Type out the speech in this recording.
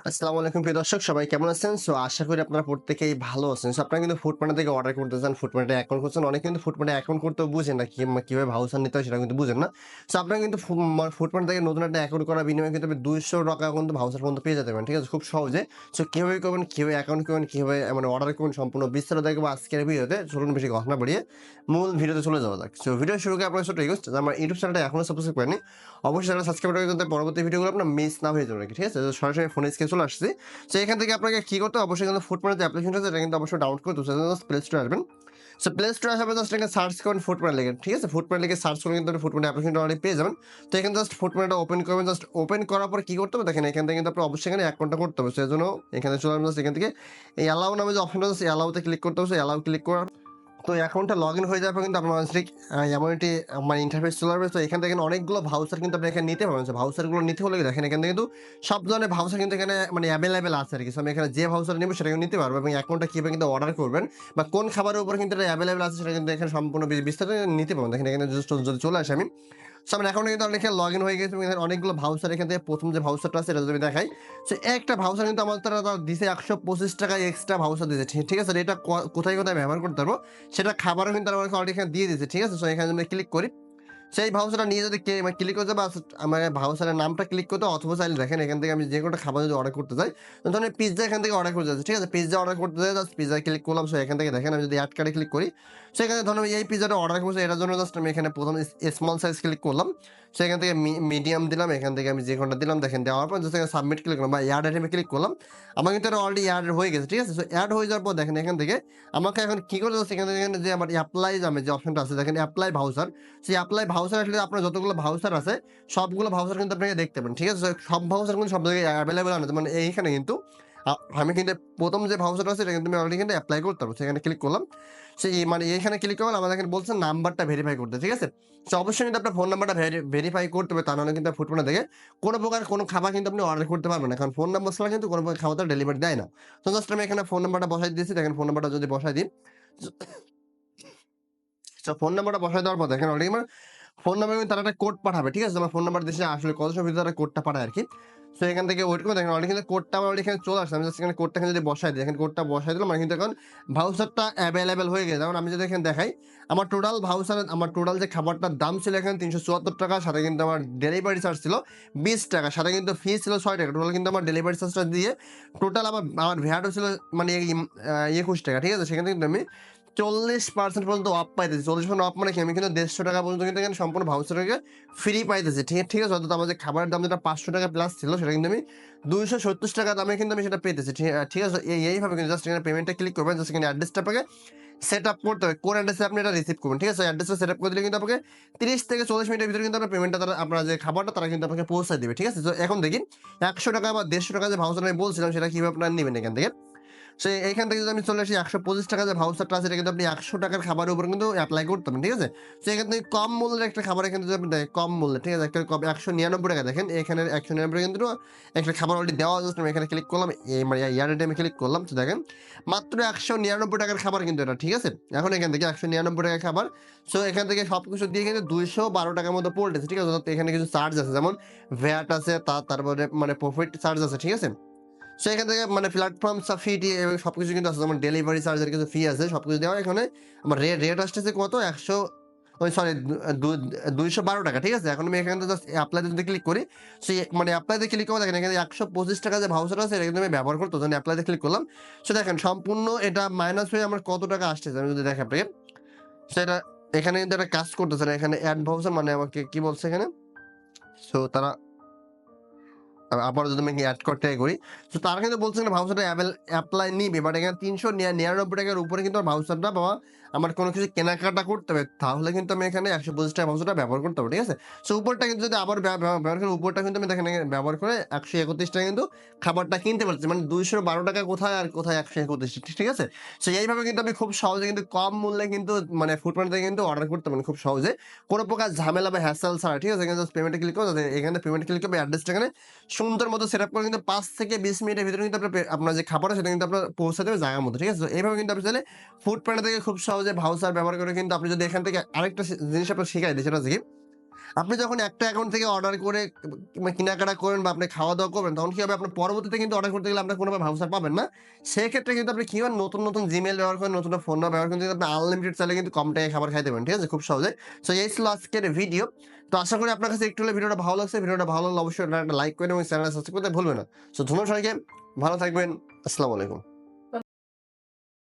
আসসালামু আলাইকুম প্রিয় দর্শক, সবাই কেমন আছেন? সো আশা করি আপনারা প্রত্যেকেই ভালো আছেন। সো আপনারা কিন্তু ফুডপান্ডা থেকে অর্ডার করতে চান, ফুডপান্ডাতে অ্যাকাউন্ট করছেন। অনেকে কিন্তু ফুডপান্ডা অ্যাকাউন্ট করতেও বুঝেন না, কিভাবে ভাউচার নিতে হয় সেটা কিন্তু বুঝেন না। সো আপনারা কিন্তু ফুডপান্ডা থেকে নতুন একটা অ্যাকাউন্ট করার বিনিময়ে কিন্তু আপনি ৳200 কিন্তু ভাউচার পর্যন্ত পেয়ে যেতে পারেন। ঠিক আছে? খুব সহজে। সো কিভাবে করবেন, কিভাবে অ্যাকাউন্ট করবেন, কিভাবে মানে অর্ডার করবেন সম্পূর্ণ বিস্তারিত দেখবো আজকের ভিডিওতে। চলুন বেশি কথা না বাড়িয়ে মূল ভিডিওতে চলে যাওয়া যাক। সো ভিডিও শুরুকে আপনার ছোট রিকোয়েস্ট, আমার ইউটিউব চ্যানেলটা এখনো সাবস্ক্রাইব করেননি, অবশ্যই চ্যানেলটা সাবস্ক্রাইব করে যাতে পরবর্তী ভিডিওগুলো আপনার মিস না হয়ে যাবে। ঠিক আছে? তো সরাসরি ফোনে স্ক্রিনে চলে আসছি। সো এখান থেকে আপনাকে কি করতে হবে? অবশ্যই কিন্তু ফুডপান্ডার যে অ্যাপ্লিকেশনটা আছে এটা কিন্তু অবশ্যই ডাউনলোড করে প্লে স্টোরে আসবেন। সো প্লে স্টোরে আসার পর জাস্ট এখানে সার্চ করুন ফুডপান্ডা লিখে। ঠিক আছে? ফুডপান্ডা লিখে সার্চ করলে কিন্তু আপনি ফুডপান্ডা অ্যাপ্লিকেশনটা অলরেডি পেয়ে যাবেন। তো এখানে জাস্ট ফুডপান্ডাটা ওপেন করবেন। জাস্ট ওপেন করার পরে কি করতে হবে দেখেন, এখান থেকে কিন্তু আপনার অবশ্যই এখানে অ্যাকাউন্টটা করতে হবে। সেজন্য এখানে চলে আসবেন, জাস্ট এখান থেকে এই অ্যালাও নামে যে অপশনটা আছে অ্যালাওতে ক্লিক করতে হবে। অ্যালাও ক্লিক করার তো অ্যাকাউন্টটা লগইন হয়ে যাওয়ার পর কিন্তু আপনার ঠিক এমন একটি মানে ইন্টারফেস চলে আসবে। তো এখান থেকে কিন্তু অনেকগুলো ভাউচার কিন্তু আপনি এখানে নিতে পারবেন। সো ভাউচারগুলো নিতে হলে দেখেন এখান থেকে কিন্তু সব ধরনের ভাউচার কিন্তু এখানে মানে এভেইলেবল আছে আরকি। সো আমি এখানে যে ভাউচার নিব সেটা কিন্তু নিতে পারবো এবং অ্যাকাউন্টটা কিভাবে কিন্তু অর্ডার করবেন বা কোন খাবারের উপর কিন্তু এটা এভেইলেবল আছে সেটা কিন্তু এখানে সম্পূর্ণ বিস্তারিত নিতে পারবেন। দেখেন এখানে জাস্ট যদি চলে আসি আমি। সো আমার অ্যাকাউন্টে কিন্তু অনেক লগইন হয়ে গেছে এবং এখানে অনেকগুলো ভাউচার এখান থেকে ১ম যে ভাউচারটা আছে এটা যদি আমি দেখাই। সো একটা ভাউচার কিন্তু আমার তারা দিছে ৳১২৫ এক্সট্রা ভাউচার দিয়েছে। ঠিক আছে? এটা কোথায়, কোথায় ব্যবহার করতে পারবো সেটা খাবারও কিন্তু তারা আমাকে অলরেডি এখানে দিয়ে দিয়েছে। ঠিক আছে? সো এখানে যদি ক্লিক করি, সেই ভাউচারটা নিয়ে যদি মানে ক্লিক করতে বা আমার ভাউচারের নামটা ক্লিক করতে অথবা চাইলে দেখেন এখান থেকে আমি যে কোনো খাবার যদি অর্ডার করতে চাই, ধরেন পিজ্জা এখান থেকে অর্ডার করতে চাচ্ছি। ঠিক আছে? পিজ্জা অর্ডার করতে চাই, জাস্ট পিজ্জা ক্লিক করলাম। সো এখান থেকে দেখেন আমি যদি অ্যাড কার্ডে ক্লিক করি, সেখানে ধরুন আমি এই পিজ্জাটা অর্ডার করছি, এটার জন্য জাস্ট আমি এখানে ১ম স্মল সাইজ ক্লিক করলাম। সেখান থেকে মিডিয়াম দিলাম, এখান থেকে আমি যে কোনটা দিলাম দেখেন, দেওয়ার পর জাস্ট এখানে সাবমিট ক্লিক করলাম বা অ্যাড আইটেমে ক্লিক করলাম। আমার কিন্তু এটা অলরেডি অ্যাড হয়ে গেছে। ঠিক আছে? সো অ্যাড হয়ে যাওয়ার পর দেখেন এখান থেকে আমাকে এখন কি করতে হচ্ছে, এখানে এখানে যে আমার এপ্লাই নামে যে অপশনটা আছে দেখেন, এপ্লাই ভাউচার। সেই এপ্লাই ভাউচার আসলে আপনার যতগুলো ভাউচার আছে সবগুলো ভাউচার কিন্তু আপনাকে দেখতে পাবেন। ঠিক আছে? সব ভাউচার কিন্তু সব জায়গায় এভেইলেবল না। মানে এইখানে কিন্তু আমি কিন্তু ১ম যে ভাউচারটা আছে এটা কিন্তু আমি অলরেডি কিন্তু এপ্লাই করতে পারবো। সেখানে ক্লিক করলাম। সেই মানে এইখানে ক্লিক করলে আমাদের এখানে বলছে নাম্বারটা ভেরিফাই করতে। ঠিক আছে? সো অবশ্যই কিন্তু আপনার ফোন নাম্বারটা ভেরিফাই করতে হবে। তা নাহলে কিন্তু ফুডপান্ডা থেকে কোন প্রকার কোন খাবার কিন্তু আপনি অর্ডার করতে পারবেন না। কারণ ফোন নাম্বার ছাড়া কিন্তু কোন প্রকার খাবারটা ডেলিভারি দেয় না। তো জাস্ট আমি এখানে ফোন নাম্বারটা বসাই দিয়েছি। দেখেন ফোন নাম্বারটা যদি বসাই দিই, সো ফোন নাম্বারটা বসায় দেওয়ার পর দেখেন অলরেডি আমার ফোন নাম্বারে তারা একটা কোড পাঠাবে। ঠিক আছে? আমার ফোন নাম্বার দিয়েছে আসলে কত সময়ের ভিতরে তারা কোডটা পাঠায় আরকি। সো এখান থেকে ওয়েট করে দেখেন অলরেডি কিন্তু কোডটা আমার অলরেডি এখানে চলে আসছে। আমি জাস্ট এখানে কোডটা এখানে যদি বসাই দিই, দেখেন কোডটা বসাই দিলাম। আমার কিন্তু এখন ভাউচারটা এভেইলেবল হয়ে গেছে। যেমন আমি যদি এখানে দেখাই, আমার টোটাল যে খাবারটার দাম ছিল এখানে ৳৩৭৪, সাথে কিন্তু আমার ডেলিভারি চার্জ ছিল ৳20, সাথে কিন্তু ফি ছিল ৳৬। টোটাল কিন্তু আমার ডেলিভারি চার্জটা দিয়ে টোটাল আমার ভ্যাটও ছিল মানে ৳২১। ঠিক আছে? সেখান থেকে কিন্তু আমি 40% পর্যন্ত অফ পাইতেছি। 40% অফ মানে কি? আমি কিন্তু ৳১৫০ পর্যন্ত কিন্তু এখানে সম্পূর্ণ ভাউচার থেকে ফ্রি পাইতেছি। ঠিক আছে? অর্থাৎ আমার যে খাবারের দাম যেটা ৳৫০০ প্লাস ছিল সেটা কিন্তু আমি ৳২৭০ দামে কিন্তু আমি সেটা পেতেছি। ঠিক আছে? এইভাবে কিন্তু জাস্ট এখানে পেমেন্টটা ক্লিক করবেন। জাস্ট এখানে অ্যাড্রেসটা আপনাকে সেট আপ করতে হবে। কোন অ্যাড্রেসে আপনি এটা রিসিভ করবেন। ঠিক আছে? অ্যাড্রেসটা সেট আপ করে দিলে কিন্তু আপনাকে ৩০ থেকে ৪০ মিনিটের ভিতরে কিন্তু আপনার পেমেন্টটা তারা আপনার যে খাবারটা তারা কিন্তু আপনাকে পৌঁছায় দিবে। ঠিক আছে? তো এখন দেখি ৳১০০ বা ৳১৫০ যে ভাউচার আমি বলছিলাম সেটা কিভাবে আপনারা নিবেন এখান থেকে। সো এইখান থেকে যদি আমি চলে আসি ৳১২৫ যে ভাউচারটা আছে এটা কিন্তু আপনি ৳১০০ খাবারের উপর কিন্তু এপ্লাই করতে পারেন। ঠিক আছে? সো এখান থেকে কম মূল্যের একটা খাবার এখানে যদি আপনি দেখেন, কম মূল্যে, ঠিক আছে? একটা কম ৳১৯৯ দেখেন এখানে ৳১৯৯ কিন্তু একটা খাবার অলরেডি দেওয়া আছে। আমি এখানে ক্লিক করলাম। মানে ইয়ার আইটেমে ক্লিক করলাম। তো দেখেন মাত্র ৳১৯৯ খাবার কিন্তু এটা। ঠিক আছে? এখন এখান থেকে ৳১৯৯ খাবার। সো এখান থেকে সবকিছু দিয়ে কিন্তু ৳২১২ মতো পড়তেছে। ঠিক আছে? তো এখানে কিছু চার্জ আছে, যেমন ভ্যাট আছে, তারপরে মানে প্রফিট চার্জ আছে। ঠিক আছে? সো এখান থেকে মানে প্ল্যাটফর্ম ফি-টি এবং সবকিছু কিন্তু আছে। যেমন ডেলিভারি চার্জের কিছু ফি আছে। সবকিছু দেওয়া এখানে আমার রেট আসতেছে কত? ১০০ ওই সরি দু ৳২১২। ঠিক আছে? এখন আমি এখানে জাস্ট এপ্লাই তে যদি ক্লিক করি, সো মানে এপ্লাই তে ক্লিক করব, দেখেন এখানে ৳১২৫ যে ভাউচার আছে এটা কিন্তু আমি ব্যবহার করতে আমি এপ্লাই তে ক্লিক করলাম। সো দেখেন সম্পূর্ণ এটা মাইনাস হয়ে আমার কত টাকা আসতেছে আমি যদি দেখাই আপনাকে। সো এটা এখানে কিন্তু একটা কাজ করতেছে না। এখানে এড ভাউচার মানে আমাকে কি বলছে এখানে? সো তারা আবারও যদি আমি এড করতে ট্রাই করি। সো তারা কিন্তু বলছে না ভাউচারটা এপ্লাই নিবে। বাট এখানে ৳৩৯৯ র উপরে কিন্তু আমার ভাউচারটা বা আমার কোনো কিছু কেনাকাটা করতে হবে। তাহলে কিন্তু আমি এখানে ৳১২৫ ভাউচারটা ব্যবহার করতে পারবো। ঠিক আছে? সো উপরটা কিন্তু যদি আবার ব্যবহার করি, উপরটা কিন্তু আমি দেখেন এখানে ব্যবহার করে ৳১৩১ কিন্তু খাবারটা কিনতে পারছি। মানে ৳২১২ কোথায় আর কোথায় ১৩১, ঠিক আছে? সো এইভাবে কিন্তু আমি খুব সহজে কিন্তু কম মূল্যে কিন্তু মানে ফুডপান্ডা থেকে কিন্তু অর্ডার করতে পারেন খুব সহজে। কোন প্রকার ঝামেলা বা হ্যাসেল ছাড়া। ঠিক আছে? এখানে জাস্ট পেমেন্টে ক্লিক করব। এখানে পেমেন্টে ক্লিক করবে, অ্যাড্রেসটা এখানে সুন্দর মতো সেটআপ করে কিন্তু ৫ থেকে ২০ মিনিটের ভিতরে কিন্তু আপনার যে খাবার সেটা কিন্তু আপনার পৌঁছে দেবে জায়গার মধ্যে। ঠিক আছে? তো এইভাবে কিন্তু আপনি চাইলে ফুডপান্ডা থেকে খুব সহজে ভাউচার ব্যবহার করে কিন্তু আপনি যদি এখান থেকে আরেকটা জিনিস আপনাকে শিখাই দিই, সেটা হচ্ছে কি? আপনি যখন একটা অ্যাকাউন্ট থেকে অর্ডার করে কেনাকাটা করবেন বা আপনি খাওয়া-দাওয়া করবেন, তখন কি হবে আপনার পরবর্তীতে কিন্তু অর্ডার করতে গেলে আপনার কোনোভাবে ভাউচার পাবেন না। সেক্ষেত্রে কিন্তু আপনি কি করেন নতুন Gmail ব্যবহার করেন, নতুন ফোন নাম্বার ব্যবহার করেন কিন্তু আপনি আনলিমিটেড চাইলে কিন্তু কম টাকায় খাবার খাইতে পারেন। ঠিক আছে? খুব সহজে। সো এই ছিল আজকের ভিডিও। তো আশা করি আপনার কাছে একটু হলেও ভিডিওটা ভালো লাগছে। ভিডিওটা ভালো লাগলে অবশ্যই একটা লাইক করেন এবং চ্যানেলটা সাবস্ক্রাইব করতে ভুলবেন না। সো ধন্যবাদ সবাইকে। ভালো থাকবেন। আসসালামু আলাইকুম।